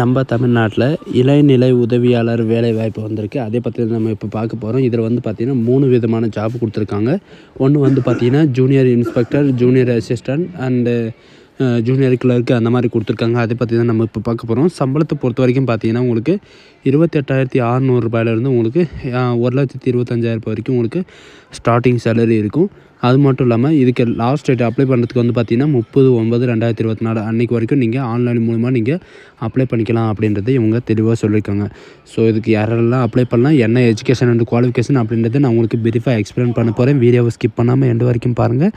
நம்ம தமிழ்நாட்டில் இளநிலை உதவியாளர் வேலைவாய்ப்பு வந்திருக்கு. அதை பற்றி நம்ம இப்போ பார்க்க போகிறோம். இதில் வந்து பார்த்திங்கன்னா 3 விதமான ஜாப் கொடுத்துருக்காங்க. ஒன்று வந்து பார்த்திங்கன்னா junior inspector, junior assistant and junior clerk அந்த மாதிரி கொடுத்துருக்காங்க. அதை பற்றி தான் நம்ம இப்போ பார்க்க போகிறோம். சம்பளத்தை பொறுத்த வரைக்கும் பார்த்திங்கன்னா உங்களுக்கு 28,600 உங்களுக்கு 1,25,000 வரைக்கும் உங்களுக்கு ஸ்டார்டிங் சேலரி இருக்கும். அது மட்டும் இல்லாமல் இதுக்கு லாஸ்ட் டேட் அப்ளை பண்ணுறதுக்கு வந்து பார்த்திங்கன்னா 30/9/2024 அன்றைக்கி வரைக்கும் நீங்கள் ஆன்லைன் மூலமாக நீங்கள் அப்ளை பண்ணிக்கலாம் அப்படின்றத இவங்க தெளிவாக சொல்லியிருக்காங்க. ஸோ இதுக்கு யாரெல்லாம் அப்ளை பண்ணலாம், என்ன எஜுகேஷன் அண்ட் குவாலிஃபிகேஷன் அப்படின்றத நான் உங்களுக்கு பிரீஃபாக எக்ஸ்பிளைன் பண்ண போகிறேன். வீடியோவை ஸ்கிப் பண்ணாமல் எண்டு வரைக்கும் பாருங்கள்.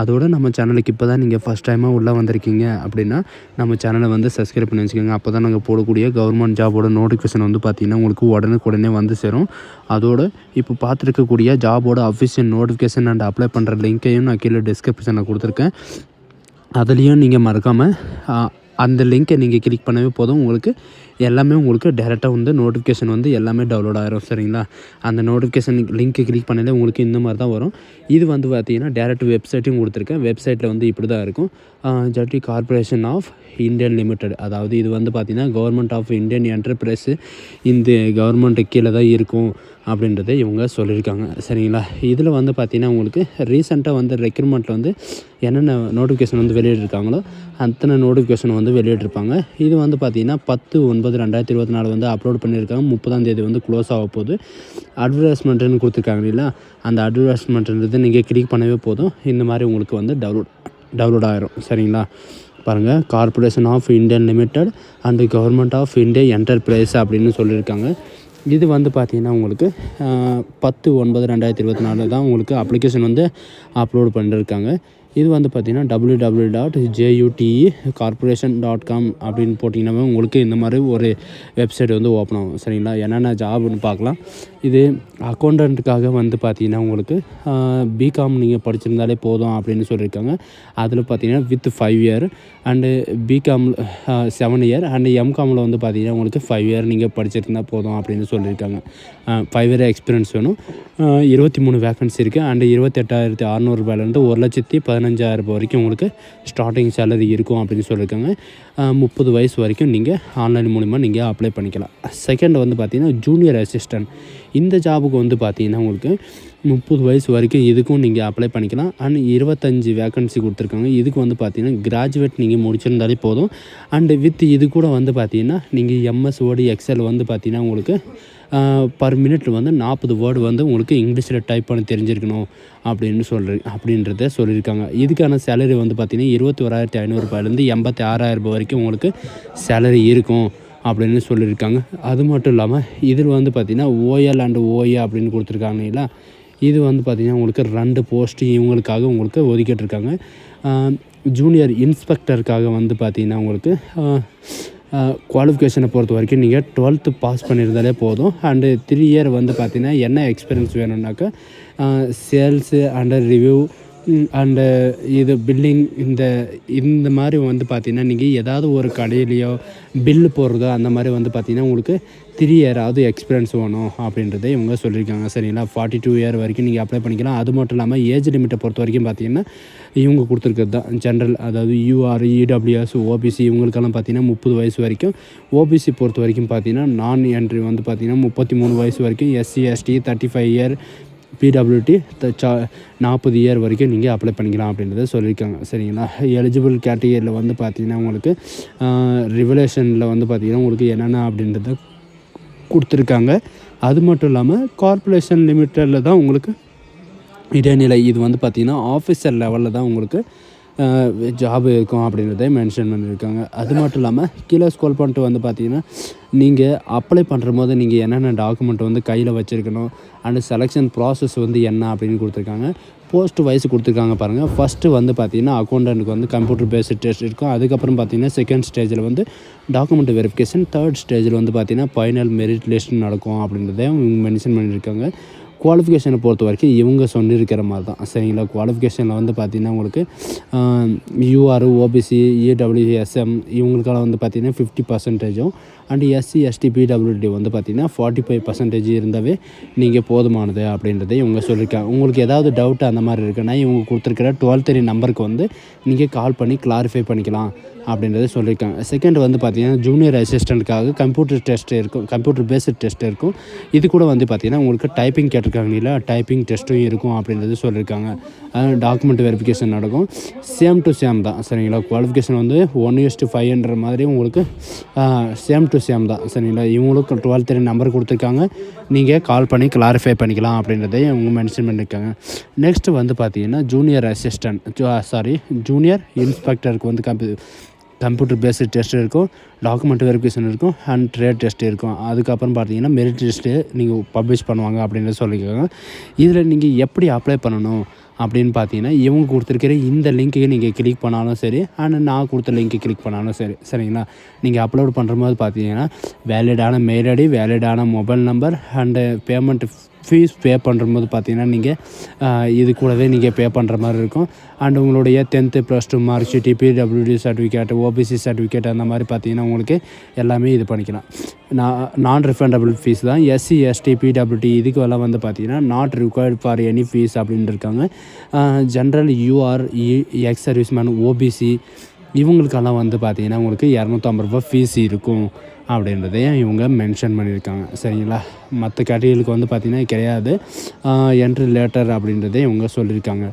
அதோடு நம்ம சேனலுக்கு இப்போ தான் நீங்கள் ஃபஸ்ட் டைமாக உள்ளே வந்திருக்கீங்க அப்படின்னா நம்ம சேனலை வந்து சப்ஸ்கிரைப் பண்ணி வச்சுக்கோங்க. அப்போ தான் நாங்கள் போடக்கூடிய கவர்மெண்ட் ஜாபோட நோட்டிஃபிகேஷன் வந்து பார்த்திங்கன்னா உங்களுக்கு உடனே வந்து சேரும். அதோடு இப்போ பார்த்துருக்கக்கூடிய ஜாபோட அஃபிஷியல் நோட்டிஃபிகேஷன் அண்ட் அப்ளை பண்ணுற லிங்க்கையும் நான் கீழே டிஸ்கிரிப்ஷனில் கொடுத்துருக்கேன். அதுலேயும் நீங்கள் மறக்காமல் அந்த லிங்க்கை நீங்கள் கிளிக் பண்ணவே போதும். உங்களுக்கு டேரெக்டாக வந்து நோட்டிஃபிகேஷன் வந்து எல்லாமே டவுன்லோட் ஆகிரும். சரிங்களா? அந்த நோட்டிஃபிகேஷன் லிங்க்கை கிளிக் பண்ணாலே உங்களுக்கு இந்த மாதிரி தான் வரும். இது வந்து பார்த்திங்கன்னா டேரெக்ட் வெப்சைட்டையும் கொடுத்துருக்கேன். வெப்சைட்டில் வந்து இப்படி தான் இருக்கும். ஜட்டி கார்ப்பரேஷன் ஆஃப் இந்தியன் லிமிடெட், அதாவது இது வந்து பார்த்திங்கன்னா கவர்மெண்ட் ஆஃப் இந்தியன் என்டர்பிரைஸு இந்த கவர்மெண்ட்டு கீழே தான் இருக்கும் அப்படின்றத இவங்க சொல்லியிருக்காங்க. சரிங்களா? இதில் வந்து பார்த்திங்கன்னா உங்களுக்கு ரீசெண்டாக வந்து ரெக்ரூட்மெண்ட்டில் வந்து என்னென்ன நோட்டிஃபிகேஷன் வந்து வெளியிட்டிருக்காங்களோ அத்தனை நோட்டிஃபிகேஷன் வந்து வெளியிட்டிருப்பாங்க. இது வந்து பார்த்திங்கன்னா 10/9/2024 வந்து அப்லோட் பண்ணியிருக்காங்க. 30ஆம் தேதி வந்து க்ளோஸ் ஆக போகுது. அட்வர்டைஸ்மெண்ட்டுன்னு கொடுத்துருக்காங்க இல்லைங்களா? அந்த அட்வர்டைஸ்மெண்ட்டுன்றது நீங்கள் கிளிக் பண்ணவே போதும். இந்த மாதிரி உங்களுக்கு வந்து டவுன்லோட் ஆகிரும். சரிங்களா? பாருங்கள், corporation of Indian limited and government of India enterprise அப்படின்னு சொல்லியிருக்காங்க. இது வந்து பார்த்திங்கன்னா உங்களுக்கு 10/9/2024 தான் உங்களுக்கு அப்ளிகேஷன் வந்து அப்லோட் பண்ணியிருக்காங்க. இது வந்து பார்த்திங்கன்னா www.jutecorporation.com அப்படின்னு போட்டிங்கன்னா உங்களுக்கு இந்த மாதிரி ஒரு வெப்சைட் வந்து ஓப்பன் ஆகும். சரிங்களா? என்னென்ன ஜாப்னு பார்க்கலாம். இது அக்கௌண்டண்ட்டுக்காக வந்து பார்த்திங்கன்னா உங்களுக்கு பிகாம் நீங்கள் படிச்சிருந்தாலே போதும் அப்படின்னு சொல்லியிருக்காங்க. அதில் பார்த்திங்கன்னா with 5 year and BCom 7 year and எம்காமில் வந்து பார்த்திங்கன்னா உங்களுக்கு 5 இயர் நீங்கள் படிச்சிருந்தால் போதும் அப்படின்னு சொல்லியிருக்காங்க. 5 இயர் எக்ஸ்பீரியன்ஸ் வேணும். 23 வேக்கன்சி இருக்குது. அண்டு 28,600 1,15,000 வரைக்கும் உங்களுக்கு ஸ்டார்டிங் சேலரி இருக்கும் அப்படின்னு சொல்லியிருக்காங்க. 30 வயசு வரைக்கும் நீங்கள் ஆன்லைன் மூலிமா நீங்கள் அப்ளை பண்ணிக்கலாம். செகண்ட் வந்து பார்த்திங்கன்னா ஜூனியர் அசிஸ்டன்ட். இந்த ஜாபுக்கு வந்து பார்த்திங்கன்னா உங்களுக்கு 30 வயசு வரைக்கும் இதுக்கும் நீங்கள் அப்ளை பண்ணிக்கலாம். அண்ட் 25 வேக்கன்சி கொடுத்துருக்காங்க. இதுக்கு வந்து பார்த்திங்கன்னா கிராஜுவேட் நீங்கள் முடிச்சிருந்தாலே போதும். அண்டு வித் இது கூட வந்து பார்த்திங்கன்னா நீங்கள் எம்எஸ் வேர்டு எக்ஸல் வந்து பார்த்திங்கன்னா உங்களுக்கு பர் மினிட் வந்து 40 வேர்டு வந்து உங்களுக்கு இங்கிலீஷில் டைப் பண்ண தெரிஞ்சிருக்கணும் அப்படின்றத சொல்லியிருக்காங்க. இதுக்கான சேலரி வந்து பார்த்திங்கன்னா 21,500 86,000 வரைக்கும் உங்களுக்கு சேலரி இருக்கும் அப்படின்னு சொல்லியிருக்காங்க. அது மட்டும் இல்லாமல் இதில் வந்து பார்த்திங்கன்னா ஓஎல் அண்டு ஓஏ அப்படின்னு கொடுத்துருக்காங்க இல்லைங்களா? இது வந்து பார்த்திங்கன்னா உங்களுக்கு 2 போஸ்ட்டு இவங்களுக்காக உங்களுக்கு ஒதுக்கிட்டுருக்காங்க. ஜூனியர் இன்ஸ்பெக்டருக்காக வந்து பார்த்திங்கன்னா உங்களுக்கு குவாலிஃபிகேஷனை பொறுத்த வரைக்கும் நீங்கள் 12th பாஸ் பண்ணியிருந்தாலே போதும். அண்டு 3 இயர் வந்து பார்த்திங்கன்னா என்ன எக்ஸ்பீரியன்ஸ் வேணும்னாக்கா சேல்ஸு அண்டு ரிவ்யூ அண்டு இது பில்லிங் இந்த மாதிரி வந்து பார்த்திங்கன்னா நீங்கள் ஏதாவது ஒரு கடையிலையோ பில்லு போடுறதோ அந்த மாதிரி வந்து பார்த்திங்கன்னா உங்களுக்கு 3 இயராவது எக்ஸ்பீரியன்ஸ் வேணும் அப்படின்றத இவங்க சொல்லியிருக்காங்க. சரிங்களா? 42 இயர் வரைக்கும் நீங்கள் அப்ளை பண்ணிக்கலாம். அது மட்டும் இல்லாமல் ஏஜ் லிமிட்டை பொறுத்த வரைக்கும் பார்த்திங்கன்னா இவங்க கொடுத்துருக்கிறது தான் ஜென்ரல், அதாவது யூஆர், இடபிள்யூஎஸ், ஓபிசி இவங்களுக்கெல்லாம் பார்த்திங்கன்னா 30 வயசு வரைக்கும். ஓபிசி பொறுத்த வரைக்கும் பார்த்திங்கன்னா நான் என்ட்ரி வந்து பார்த்திங்கன்னா 33 வயசு வரைக்கும். SC ST 35 year, PWD 40 year வரைக்கும் நீங்கள் அப்ளை பண்ணிக்கலாம் அப்படின்றத சொல்லியிருக்காங்க. சரிங்களா? எலிஜிபிள் கேட்டகரியில் வந்து பார்த்திங்கன்னா உங்களுக்கு ரிவலேஷனில் வந்து பார்த்திங்கன்னா உங்களுக்கு என்னென்ன அப்படின்றத கொடுத்துருக்காங்க. அது மட்டும் இல்லாமல் கார்ப்பரேஷன் லிமிட்டடில் தான் உங்களுக்கு இடைநிலை, இது வந்து பார்த்திங்கன்னா ஆஃபீஸர் லெவலில் தான் உங்களுக்கு ஜாப் இருக்கும் அப்படின்றத மென்ஷன் பண்ணியிருக்காங்க. அது மட்டும் இல்லாமல் கீழே ஸ்க்ரோல் பண்ணிட்டு வந்து பார்த்திங்கன்னா நீங்கள் அப்ளை பண்ணுற போது நீங்கள் என்னென்ன டாக்குமெண்ட் வந்து கையில் வச்சுருக்கணும் அண்டு செலெக்ஷன் ப்ராசஸ் வந்து என்ன அப்படின்னு கொடுத்துருக்காங்க. போஸ்ட் வைஸ் கொடுத்துருக்காங்க பாருங்கள். ஃபஸ்ட்டு வந்து பார்த்திங்கன்னா அக்கௌண்டண்ட்டுக்கு வந்து கம்ப்யூட்டர் பேஸ்டு டெஸ்ட் இருக்கும். அதுக்கப்புறம் பார்த்திங்கன்னா செகண்ட் ஸ்டேஜில் வந்து டாக்குமெண்ட் வெரிஃபிகேஷன், தேர்ட் ஸ்டேஜில் வந்து பார்த்திங்கன்னா ஃபைனல் மெரிட் லிஸ்ட் நடக்கும் அப்படின்றத மென்ஷன் பண்ணியிருக்காங்க. குவாலிஃபிகேஷனை பொறுத்த வரைக்கும் இவங்க சொல்லியிருக்கிற மாதிரி தான். சரிங்களா? குவாலிஃபிகேஷனில் வந்து பார்த்திங்கன்னா உங்களுக்கு யூஆர், ஓபிசி, இடபிள்யூஎஸ்எம் இவங்களுக்கெல்லாம் வந்து பார்த்திங்கன்னா 50% அண்டு எஸ்சி எஸ்டி பிடபிள்யூடி வந்து பார்த்திங்கன்னா 45% இருந்தாவே நீங்கள் போதுமானது அப்படின்றத இவங்க சொல்லியிருக்காங்க. உங்களுக்கு ஏதாவது டவுட் அந்த மாதிரி இருக்குன்னா இவங்க கொடுத்துருக்கிற 12 நம்பருக்கு வந்து நீங்கள் கால் பண்ணி கிளாரிஃபை பண்ணிக்கலாம். அப்படின்றது சொல்லியிருக்காங்க. செகண்ட் வந்து பார்த்திங்கன்னா ஜூனியர் அசிஸ்டண்ட்டுக்காக கம்ப்யூட்டர் டெஸ்ட் இருக்கும், கம்ப்யூட்டர் பேஸ்டு டெஸ்ட் இருக்கும். இது கூட வந்து பார்த்திங்கன்னா உங்களுக்கு டைப்பிங் கேட்டிருக்காங்க இல்லை, டைப்பிங் டெஸ்ட்டும் இருக்கும் அப்படின்றது சொல்லியிருக்காங்க. டாக்குமெண்ட் வெரிஃபிகேஷன் நடக்கும். சேம் டு சேம் தான் சரிங்களா. குவாலிஃபிகேஷன் வந்து 1:5ன்ற மாதிரி உங்களுக்கு சேம் டு சேம் தான் சரிங்களா. இவங்களுக்கு 12 நம்பர் கொடுத்துருக்காங்க, நீங்கள் கால் பண்ணி கிளாரிஃபை பண்ணிக்கலாம் அப்படின்றதை இவங்க மென்ஷன் பண்ணியிருக்காங்க. நெக்ஸ்ட்டு வந்து பார்த்திங்கன்னா ஜூனியர் இன்ஸ்பெக்டருக்கு வந்து கம்ப்யூட்டர் பேஸ்டு டெஸ்ட் இருக்கும், டாக்குமெண்ட் வெரிஃபிகேஷன் இருக்கும், அண்ட் ட்ரேட் டெஸ்ட் இருக்கும். அதுக்கப்புறம் பார்த்தீங்கன்னா மெரிட் டெஸ்ட்டு நீங்கள் பப்ளிஷ் பண்ணுவாங்க அப்படின்றது சொல்லியிருக்காங்க. இதில் நீங்கள் எப்படி அப்ளை பண்ணணும் அப்படின்னு பார்த்தீங்கன்னா இவங்க கொடுத்துருக்கிற இந்த லிங்க்கு நீங்கள் கிளிக் பண்ணாலும் சரி, அண்ட் நான் கொடுத்த லிங்க்கு கிளிக் பண்ணாலும் சரி சரிங்களா. நீங்கள் அப்லோட் பண்ணுற போது பார்த்தீங்கன்னா வேலிடான மெயில் ஐடி, வேலிடான mobile number and payment fees pay பண்ணும்போது பார்த்தீங்கன்னா நீங்கள் இது கூடவே நீங்கள் பே பண்ணுற மாதிரி இருக்கும். அண்ட் உங்களுடைய 10th +2 mark sheet, PWD certificate, OBC certificate அந்த மாதிரி பார்த்தீங்கன்னா உங்களுக்கு எல்லாமே இது பண்ணிக்கலாம். நான் ரிஃபண்டபிள் ஃபீஸ் தான். எஸ்சி எஸ்டி பிடபிள்யூடி இதுக்கு எல்லாம் வந்து பார்த்தீங்கன்னா not required for any fees அப்படின்னு இருக்காங்க. General you are X serviceman OBC இவங்களுக்கெல்லாம் வந்து பார்த்தீங்கன்னா உங்களுக்கு ₹250 ஃபீஸ் இருக்கும் அப்படின்றதையும் இவங்க மென்ஷன் பண்ணியிருக்காங்க சரிங்களா. மற்ற கேட்டகரிகளுக்கு வந்து பார்த்திங்கன்னா கிடையாது, என்ட்ரி லேட்டர் அப்படின்றதே இவங்க சொல்லியிருக்காங்க.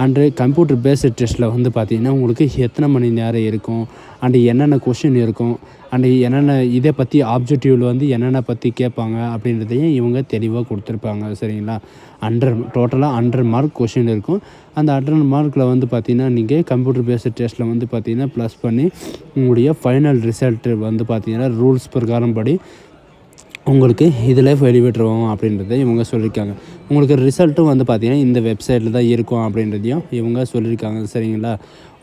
அண்டு கம்ப்யூட்டர் பேஸ்டு டெஸ்ட்டில் வந்து பார்த்திங்கன்னா உங்களுக்கு எத்தனை மணி நேரம் இருக்கும், அண்டு என்னென்ன கொஷின் இருக்கும், அண்டு என்னென்ன இதை பற்றி ஆப்ஜெக்டிவில் வந்து என்னென்ன பற்றி கேட்பாங்க அப்படின்றதையும் இவங்க தெளிவாக கொடுத்துருப்பாங்க சரிங்களா. டோட்டலாக 100 மார்க் கொஷின் இருக்கும். அந்த 100 மார்க்கில் வந்து பார்த்திங்கன்னா நீங்கள் கம்ப்யூட்டர் பேஸ்டு டெஸ்ட்டில் வந்து பார்த்திங்கன்னா ப்ளஸ் பண்ணி உங்களுடைய ஃபைனல் ரிசல்ட்டு வந்து பார்த்திங்கன்னா ரூல்ஸ் பிரகாரம் படி உங்களுக்கு இதில் வெளிவிட்டுருவோம் அப்படின்றத இவங்க சொல்லியிருக்காங்க. உங்களுக்கு ரிசல்ட்டும் வந்து பார்த்திங்கன்னா இந்த வெப்சைட்டில் தான் இருக்கும் அப்படின்றதையும் இவங்க சொல்லியிருக்காங்க சரிங்களா.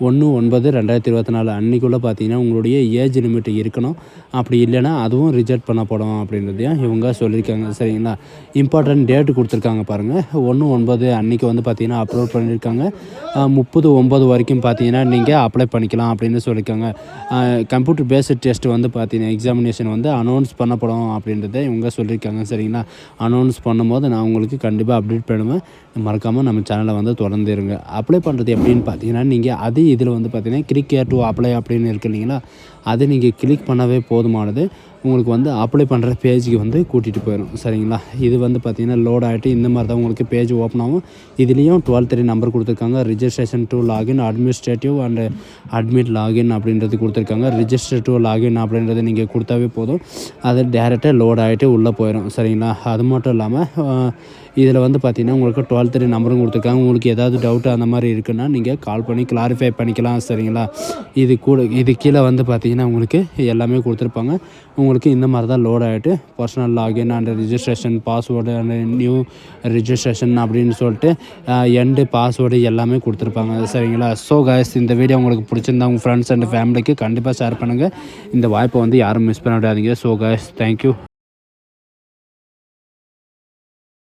1/9/2024 அன்றைக்குள்ளே பார்த்தீங்கன்னா உங்களுடைய ஏஜ் லிமிட் இருக்கணும், அப்படி இல்லைன்னா அதுவும் ரிஜெக்ட் பண்ணப்படும் அப்படின்றதையும் இவங்க சொல்லியிருக்காங்க சரிங்களா. இம்பார்ட்டன்ட் டேட்டு கொடுத்துருக்காங்க பாருங்கள், 1/9 அன்றைக்கி வந்து பார்த்திங்கன்னா அப்லோட் பண்ணியிருக்காங்க. 30/9 வரைக்கும் பார்த்தீங்கன்னா நீங்கள் அப்ளை பண்ணிக்கலாம் அப்படின்னு சொல்லியிருக்காங்க. கம்ப்யூட்டர் பேஸ்டு டெஸ்ட் வந்து பார்த்தீங்கன்னா எக்ஸாமினேஷன் வந்து அனௌன்ஸ் பண்ணப்படும் அப்படின்றத இவங்க சொல்லியிருக்காங்க சரிங்களா. அனௌன்ஸ் பண்ணும்போது நான் உங்களுக்கு கண்டிப்பாக அப்டேட் பண்ணுவேன். மறக்காமல் நம்ம சேனலை வந்து தொடர்ந்து இருங்க. அப்ளை பண்ணுறது எப்படின்னு பார்த்தீங்கன்னா நீங்கள் இதில் வந்து பார்த்தீங்கன்னா கிளிக் ஹியர் டு அப்ளை அப்படின்னு இருக்கு இல்லைங்களா, அதை நீங்கள் கிளிக் பண்ணவே போதுமானது. உங்களுக்கு வந்து அப்ளை பண்ணுற பேஜுக்கு வந்து கூட்டிகிட்டு போயிடும் சரிங்களா. இது வந்து பார்த்திங்கன்னா லோட் ஆகிட்டு இந்த மாதிரி தான் உங்களுக்கு பேஜ் ஓப்பன் ஆகும். இதுலேயும் 12 நம்பர் கொடுத்துருக்காங்க. Registration to login, administrative and admit login அப்படின்றது கொடுத்துருக்காங்க. ரிஜிஸ்டர் டு லாகின் அப்படின்றத நீங்கள் கொடுத்தாவே போதும், அது டேரெக்டாக லோட் ஆகிட்டு உள்ளே போயிடும் சரிங்களா. அது மட்டும் இல்லாமல் இதில் வந்து பார்த்திங்கன்னா உங்களுக்கு 12 நம்பரும் கொடுத்துருக்காங்க. உங்களுக்கு ஏதாவது டவுட்டு அந்த மாதிரி இருக்குன்னா நீங்கள் கால் பண்ணி கிளாரிஃபை பண்ணிக்கலாம் சரிங்களா. இது கீழே வந்து பார்த்திங்கன்னா உங்களுக்கு எல்லாமே கொடுத்துருப்பாங்க. உங்களுக்கு இந்த மாதிரி தான் லோட் ஆகிட்டு personal login and registration, password and new registration அப்படின்னு சொல்லிட்டு எண்டு பாஸ்வேர்டு எல்லாமே கொடுத்துருப்பாங்க சரிங்களா. ஸோ கைஸ், இந்த வீடியோ உங்களுக்கு பிடிச்சிருந்தா உங்கள் ஃப்ரெண்ட்ஸ் அண்ட் ஃபேமிலிக்கு கண்டிப்பாக ஷேர் பண்ணுங்கள். இந்த வாய்ப்பை வந்து யாரும் மிஸ் பண்ண விடாதீங்க. So guys, thank you.